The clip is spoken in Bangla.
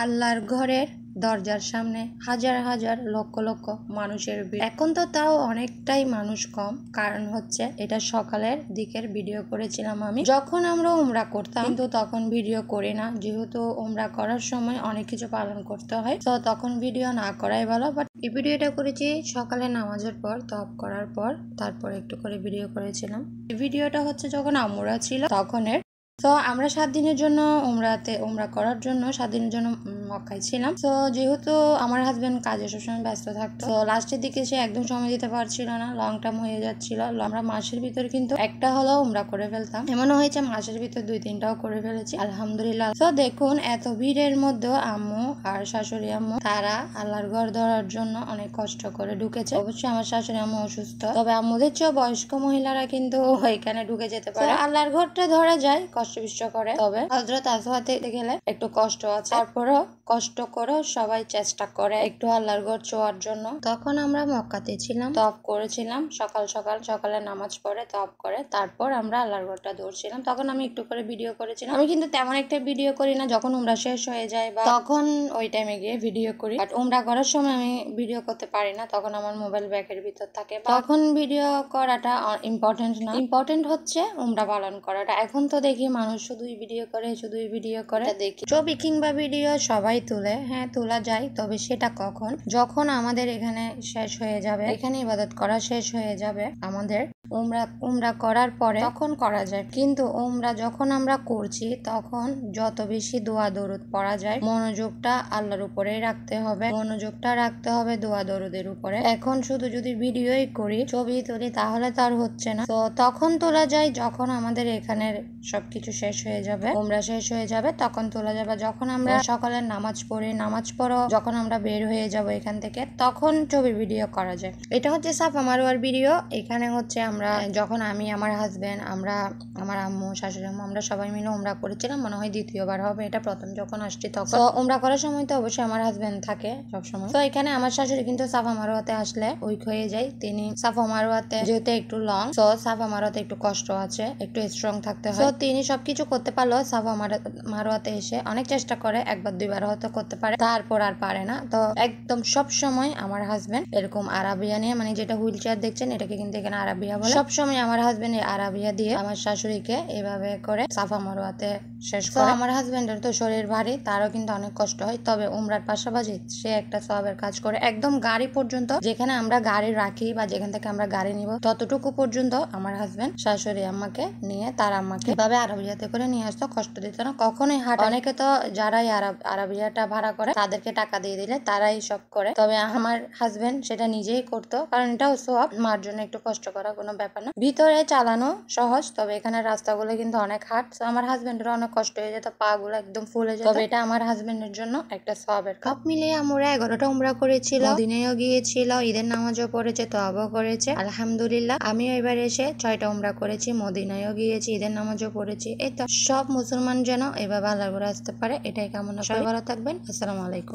আল্লাহর ঘরের দরজার সামনে হাজার হাজার লক্ষ লক্ষ মানুষের ভিড়। এখন তো তাও অনেকটাই মানুষ কম, কারণ হচ্ছে এটা সকালের দিকের ভিডিও করেছিলাম আমি যখন আমরা উমরা করতাম, কিন্তু তখন ভিডিও করি না, যেহেতু উমরা করার সময় অনেক কিছু পালন করতে হয়, তো তখন ভিডিও না করাই ভালো। বাট এই ভিডিওটা করেছি সকালে নামাজের পর, তওয়াব করার পর, তারপর একটু করে ভিডিও করেছিলাম। এই ভিডিওটা হচ্ছে যখন আমরা ছিল তখনের। তো আমরা 7 দিনের জন্য উমরা করার জন্য 7 দিনের জন্য মক্কায় ছিলাম। তো যেহেতু আমার হাজবেন্ড কাজে সবসময় ব্যস্ত থাকতো, তো লাস্টের দিকে সে একদম সময় দিতে পারছিল না, লং টার্ম হয়ে যাচ্ছিল। আমরা মাসের ভিতর কিন্তু একটা হলেও উমরা করে ফেলতাম, এমনও হয়েছে মাসের ভিতর 2-3টাও করে ফেলেছি আলহামদুলিল্লাহ। তো দেখুন এত ভিড়ের মধ্যে আম্মু আর শাশুড়ি আম্মু তারা আল্লাহর ঘর ধরার জন্য অনেক কষ্ট করে ঢুকেছে। অবশ্যই আমার শাশুড়ি আম্মু অসুস্থ, তবে আম্মুদের চেয়ে বয়স্ক মহিলারা কিন্তু এখানে ঢুকে যেতে পারে। আল্লাহর ঘরটা ধরা যায় কষ্ট করে, তবে হযরত আসওয়াতে গেলে একটু কষ্ট আছে, তারপরও কষ্ট করে সবাই চেষ্টা করে একটু আল্লাহর ঘর ছোঁয়ার জন্য। তখন আমরা মক্কাতে ছিলাম, তওয়াব করেছিলাম সকালে নামাজ পড়ে তওয়াব করে তারপর আমরা আল্লাহর ঘরটা ধরছিলাম। তখন আমি একটু করে ভিডিও করেছিলাম। আমি কিন্তু তেমন একটা ভিডিও করি না, যখন উমরা শেষ হয়ে যায় বা তখন ওই টাইমে গিয়ে ভিডিও করি। বাট উমরা করার সময় আমি ভিডিও করতে পারি না, তখন আমার মোবাইল ব্যাগের ভিতর থাকে। তখন ভিডিও করাটা ইম্পর্টেন্ট না, ইম্পর্টেন্ট হচ্ছে উমরা পালন করাটা। এখন তো দেখি মানুষ শুধুই ভিডিও করে দেখি ছবি কিংবা ভিডিও সবাই তুলে, হ্যাঁ তোলা যায়, তবে সেটা কখন, যখন আমাদের এখানে শেষ হয়ে যাবে, এখানে ইবাদত করা শেষ হয়ে যাবে আমাদের, উমরা করার পরে তখন করা যায়। কিন্তু উমরা যখন আমরা করছি তখন যত বেশি দোয়া দরুদ পড়া যায়, মনোযোগটা আল্লাহর উপরেই রাখতে হবে, দোয়া দরুদের উপরে। এখন শুধু যদি ভিডিওই করি, ছবি তুলি, তাহলে তার হচ্ছে না। তো তখন তোলা যায় যখন আমাদের এখানের সবকিছু শেষ হয়ে যাবে, উমরা শেষ হয়ে যাবে, তখন তোলা যাবে। যখন আমরা সকালের নামাজ পড়ি, নামাজ পড়ো যখন আমরা বের হয়ে যাব এখান থেকে, তখন ছবি ভিডিও করা যায়। এটা হচ্ছে সাফা মারওয়ার ভিডিও। এখানে হচ্ছে আমরা যখন আমি, আমার হাজবেন্ড, আমার আম্মু, শাশুড়ি আম্মু, আমরা সবাই মিলে উমরা করেছিলাম। মনে হয় দ্বিতীয়বার হবে, এটা প্রথম যখন আসছি তখন। তো উমরা করার সময় তো অবশ্যই আমার হাজবেন্ড থাকে সবসময়। তো এখানে আমার শাশুড়ি কিন্তু সাফা মারওয়াতে আসলে উইক হয়ে যায়। তিনি সাফা মারওয়াতে যেহেতু একটু লং, তো সাফা মারওয়াতে একটু কষ্ট আছে, একটু স্ট্রং থাকতে হয়। তো তিনি সবকিছু করতে পারলেও সাফা মারওয়াতে এসে অনেক চেষ্টা করে, 1-2বার হয়তো করতে পারে, তারপর আর পারে না। তো একদম সব সময় আমার হাজবেন্ড এরকম আরাবিয়া নিয়ে, মানে যেটা হুইল চেয়ার দেখছেন এটাকে কিন্তু এখানে আরাবিয়া বলে, সব সময় আমার হাজবেন্ড এই আরাবিয়া দিয়ে আমার শাশুড়িকে এভাবে করে সাফা মারওয়াতে শেষ করে। আমার হাজবেন্ডের তো শরীর ভারী, তারও কিন্তু অনেক কষ্ট হয়, তবে উমরার পাশাপাশি সে একটা সওয়াবের কাজ করে। একদম গাড়ি পর্যন্ত, যেখানে আমরা গাড়ি রাখি বা যেখান থেকে আমরা গাড়ি নিব, ততটুকু পর্যন্ত আমার হাজবেন্ড শাশুড়ি আম্মাকে নিয়ে, তার আম্মাকে এভাবে আরাবিয়াতে করে নিয়ে আসতো, কষ্ট দিত না কখনোই। অনেকে তো যারাই আরাবিয়াটা ভাড়া করে তাদেরকে টাকা দিয়ে দিলে তারাই সব করে, তবে আমার হাজবেন্ড সেটা নিজেই করতো, কারণ এটাও সওয়াব, মার জন্য একটু কষ্ট করা কোনো ব্যাপার না। ভিতরে চালানো সহজ, তবে এখানে রাস্তাগুলো কিন্তু অনেক হাট। আমার হাজবেন্ডের অনেক কষ্ট হয়ে যেত, পা গুলো একদম ফুলে যেত, তবে এটা আমার হাজবেন্ডের জন্য একটা সওয়াবের। সব মিলিয়ে আমরা 11টা উমরা করেছিল, মদিনায়ও গিয়েছিল, ঈদের নামাজও পড়েছে, তওয়াবও করেছে আলহামদুলিল্লাহ। আমিও এবার এসে 6টা উমরা করেছি, মদিনায়ও গিয়েছি, ঈদের নামাজও পড়েছি। এই তো সব মুসলমান যেন এভাবে আল্লাহর ঘরে আসতে পারে, এটাই কামনা। সবাই ভালো থাকবেন। আসসালামু আলাইকুম।